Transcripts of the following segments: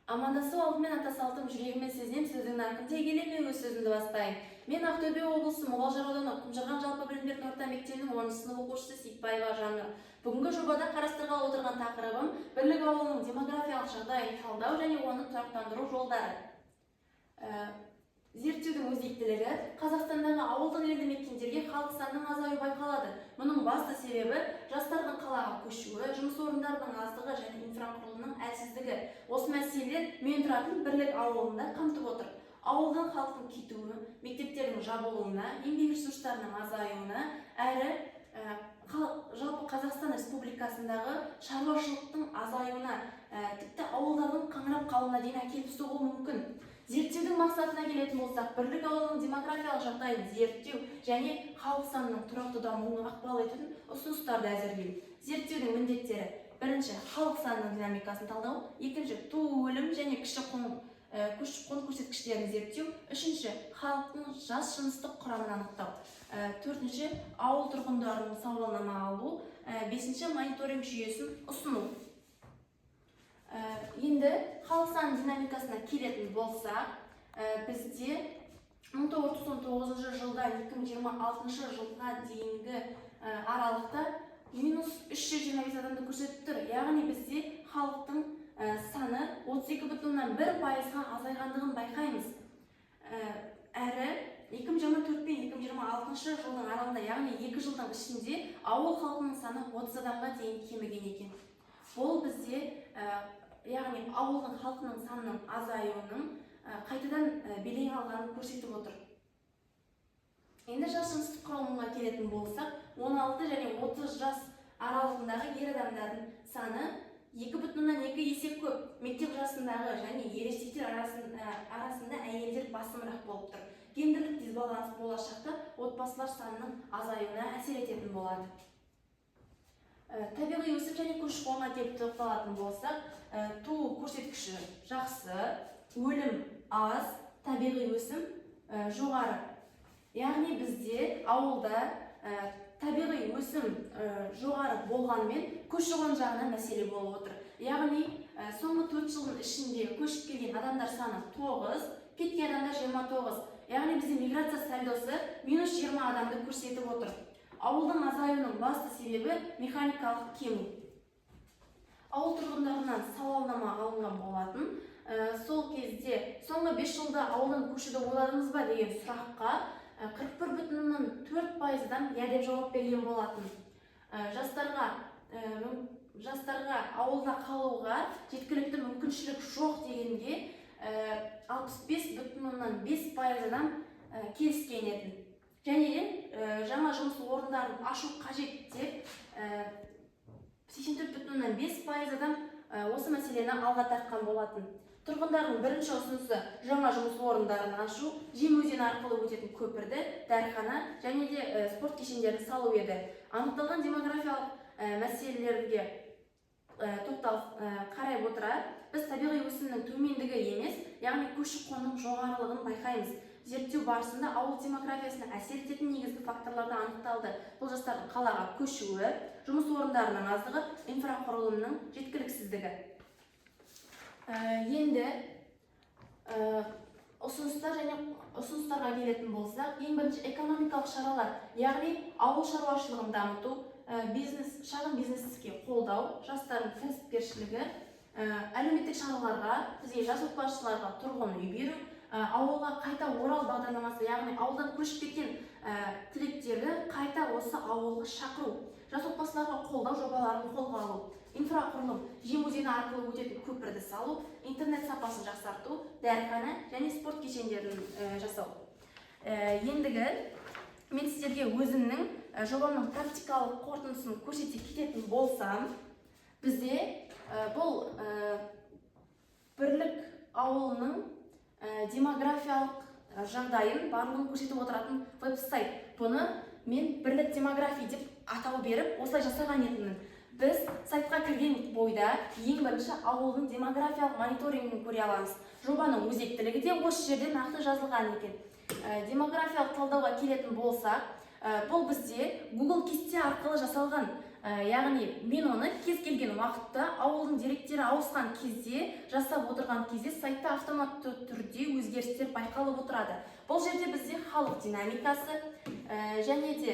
Амандасу алдымен ата салтым жүрегіме сезем, сөздің нарқын келеме өз сөзімді бастайын. Мен Ақтөбе облысы Мұғалжар ауданы Құмжарған жалпы білім беретін орта мектебінің 10 сынып оқушысы Сейітбаева Жаңа. Бүгінгі жобада қарастырғалы отырған тақырыбым Бірлік ауылының демографиялық жағдайын талдау және оны тұрақтандыру жолдары. Зерттеудің өзектілігі Қазақстандағы ауылдық елді мекендерге халық санының азаюы байқалады. Мұның басты себебі жастардың қалаға көшуі, жұмыс орындарының аздығы және инфрақұрылымның әлсіздігі. Осы мәселелер мен тұратын Бірлік ауылында қамтып отыр. Ауылдан халықтың кетуі, мектептердің жабылуына, еңбек ресурстарының азаюына, әрі жалпы Қазақстан Республикасындағы шаруашылықтың азаюына, тіпті ауылдардың қаңырап қалуына дейін әкеліп соғуы мүмкін. Зерттеудің мақсатына келетін болсақ, Бірлік ауылының демографиялық жағдайын зерттеу және халық санының тұрақты дамуына ықпал ететін ұсыныстарды әзірлеу. Зерттеудің міндеттері: бірінші, халық санының динамикасын талдау; екінші, туу, өлім және көші-қон көрсеткіштерін зерттеу; үшінші, халықтың жас жыныстық құрамын анықтау; төртінші, ауыл тұрғындарының сауалнама алу; бесінші, мониторинг жүйесін ұсыну. Енді халық саны динамикасына келетін болсақ, бізде 1919 жылдан 2026 жылға дейінгі аралықта -325 адамды көрсетіп тұр. Яғни бізде халықтың саны 32,1%-ға азайғандығын байқаймыз. Әрі 2024 пен 2026 жылдың аралығында, яғни 2 жылдың ішінде ауыл халқының саны 30 адамға дейін кеміген екен. Бұл бізде яғни ауылдың халқының санының азаюының қайтадан белең алғанын көрсетіп отыр. Енді жас жыныстық құрамына келетін болсақ, 16 және 30 жас аралығындағы ер адамдардың саны 2,2 есе көп. Мектеп жасындағы және ересектер арасында әйелдер басымырақ болып тұр. Гендерлік дисбаланс болашақта отбасылар санының азаюына әсер ететін болады. Табиғи өсім және көші-қонға келіп тоқталатын болсақ, туу көрсеткіші жақсы, өлім аз, табиғи өсім жоғары. Яғни бізде ауылда табиғи өсім жоғары болғанымен көші-қон жағынан мәселе болып отыр. Яғни соңғы 4 жылдың ішінде көшіп келген адамдар саны 9, кеткен адамдар 29. Яғни бізде миграция сальдосы -20 адамды көрсетіп отыр. Ауылдың азаюының басты себебі механикалық кему. Ауыл тұрғындарынан сауалнама алынған болатын. Сол кезде соңғы 5 жылда ауылдан көшуді ойладыңыз ба деген сұраққа 41,4%-дан иә деп жауап берген болатын. Жастарға ауылда қалуға жеткілікті мүмкіншілік жоқ дегенге 65,5%-дан келіскен еді. Және жаңа жұмыс орындарын ашу қажет деп 84,5%-дан осы мәселені алға тартқан болатын. Тұрғындардың бірінші ұсынысы жаңа жұмыс орындарын ашу, Жем өзені арқылы өтетін көпірді, дәріхана және де спорт кешендерін салу еді. Анықталған демографиялық мәселелерге тоқталып қарай отыра, біз табиғи өсімнің төмендігі емес, яғни көші-қонның жоғарылығын байқаймыз. Зерттеу барысында ауыл демографиясына әсер ететін негізгі факторларды анықталды. Бұл жастардың қалаға көшуі, жұмыс орындарының аздығы, инфрақұрылымның жеткіліксіздігі. Енді ұсыныстарға келетін болсақ, ең бірінші экономикалық шаралар, яғни ауыл шаруашылығын дамыту, шағын бизнеске қолдау, жастардың кәсіпкершілігі, әлеуметтік шараларға, бізге жас отбасыларға тұрғын үй беру, ауылға қайта орал бағдарламасы, яғни ауылдан көшіп кеткен түлектерді қайта осы ауылға шақыру, жас отбасыларға қолдау жобаларын қолға алу, инфрақұрылым, Жем өзені арқылы өтетін көпірді салу, интернет сапасын жақсарту, дәріхана және спорт кешендерін жасау. Ендігі мен сіздерге өзімнің жобамның практикалық қорытындысын көрсете кететін болсам, бізде бұл Бірлік ауылының демографиялық жағдайын барлығын көрсетіп отыратын веб-сайт. Бұны мен Бірлік демография деп атау беріп, осылай жасаған едім. Біз сайтқа кірген бойда ең бірінші ауылдың демографиялық мониторингін көре аламыз. Жобаның өзектілігі де осы жерде нақты жазылған екен. Демографиялық талдауға келетін болсақ, бұл бізде Google кесте арқылы жасалған яғни мен оны кез келген уақытта ауылдың деректері ауысқан кезде, жасап отырған кезде сайтта автоматты түрде өзгерістер байқалып отырады. Бұл жерде бізде халық динамикасы және де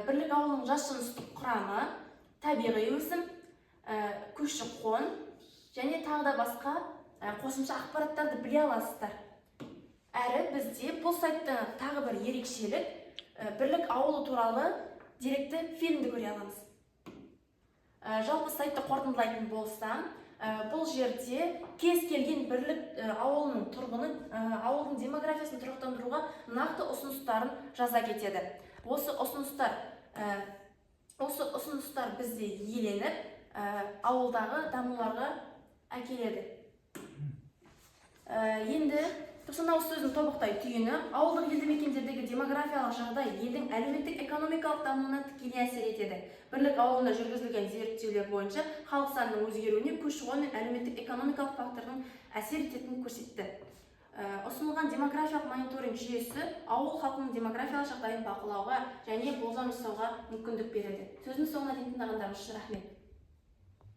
бірлік ауылының жас-жыныстық құрамы, табиғи өсім, көші-қон және тағы да басқа қосымша ақпараттарды біле аласыздар. Әрі бізде бұл сайтта тағы бір ерекшелік, бірлік ауылы туралы деректі фильмді көре аламыз. Жалпы сайтты қорытындылайтын болсам, бұл жерде кез келген бірлік ауылының тұрғыны ауылдың демографиясын тұрақтандыруға нақты ұсыныстарын жаза кетеді. Осы ұсыныстар бізде еленіп, ауылдағы дамуларға әкеледі. Енді осынау сөздің тобықтай түйіні, ауылдық елді мекендердегі демографиялық жағдай елдің әлеуметтік экономикалық дамуына тікелей әсер етеді. Бірлік ауылында жүргізілген зерттеулер бойынша халық санының өзгеруіне көші-қон мен әлеуметтік экономикалық фактордың әсер ететінін көрсетті. Ұсынылған демографиялық мониторинг жүйесі ауыл халқының демографиялық жағдайын бақылауға және болжам жасауға мүмкіндік береді. Сөздің соңына дейін тыңдағандарыңыз үшін рахмет.